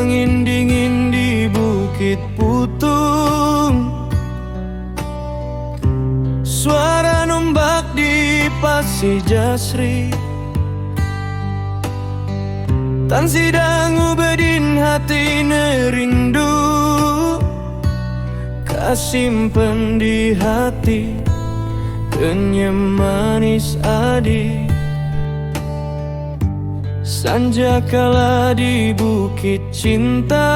angin dingin di Bukit Putung, suara ombak di Pasir Jasri, tan sidang ubedin hati nerindu, kasimpen di hati kenyam manis adi. Sanjakala di Bukit Cinta,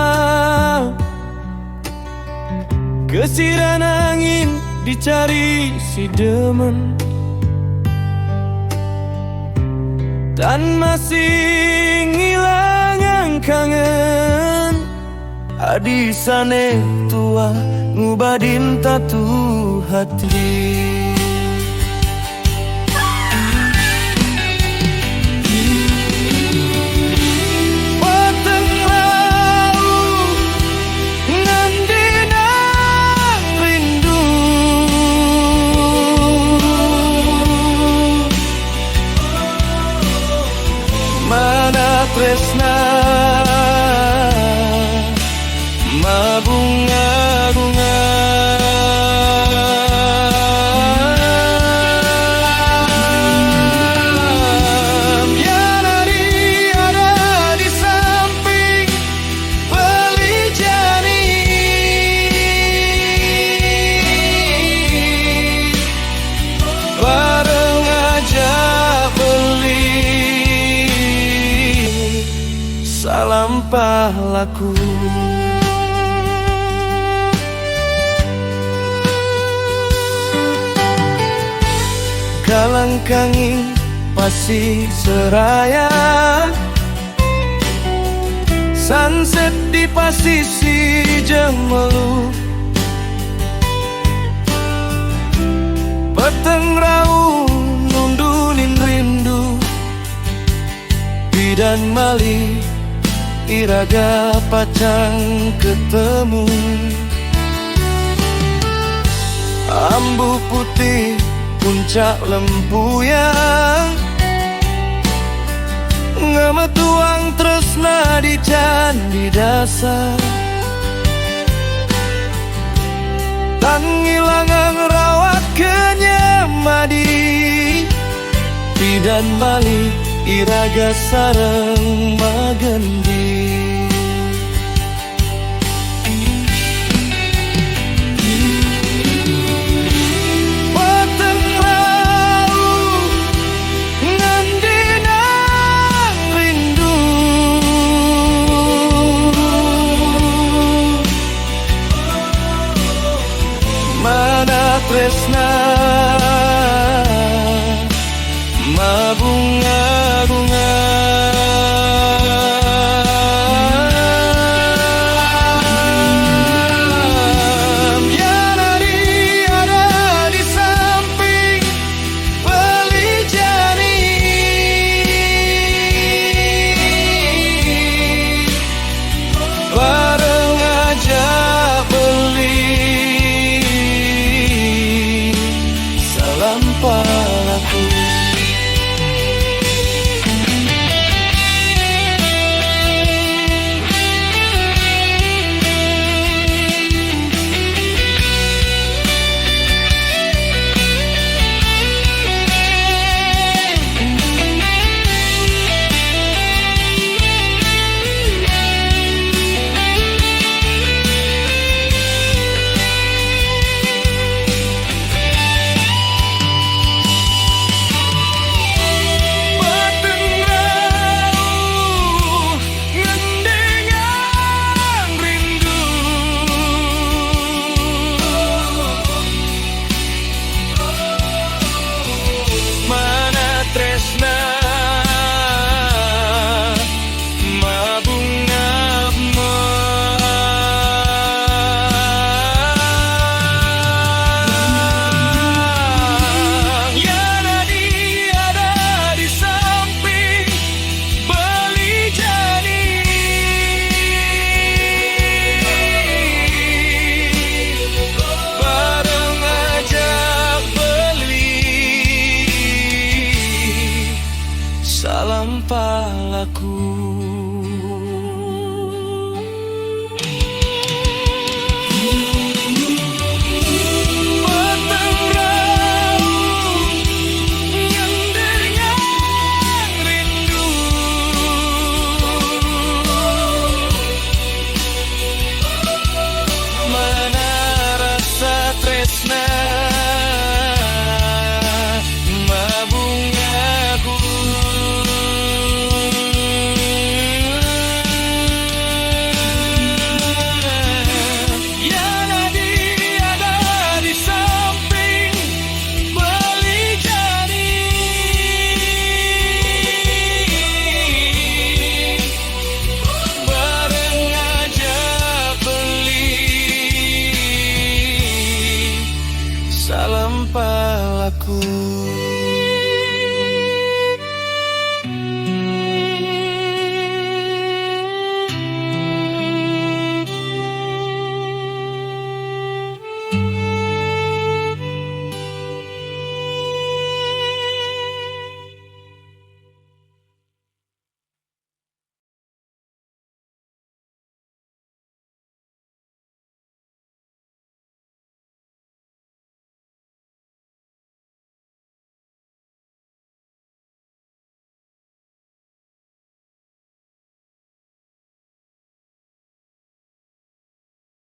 kesiran angin dicari si demen, tan masih ngilang kangen. Adisane tua ngubadin tatu hati. Tresna mabunga-bunga, biar hari ada di samping beli jani, bareng aja beli. Salam pahlaku. Galang kanging Pasir Seraya, sunset di pasisi Jemelu, peteng raung nundunin rindu, bidan mali iraga pacang ketemu. Ambu putih puncak lempuyang, ngemetuang tresna di candi dasar, tan ngilangang rawat kenyamadi, bidan bali iraga sareng magendi. Peteng rauh ngandinang rindu, mana tresna mabunga-bunga. Biar hari ada di samping beli jani, bareng aja beli. Salam pahlaku. Tresna mabunga-bunga, yang ada di samping beli jani, bareng aja beli. Salam pahlaku.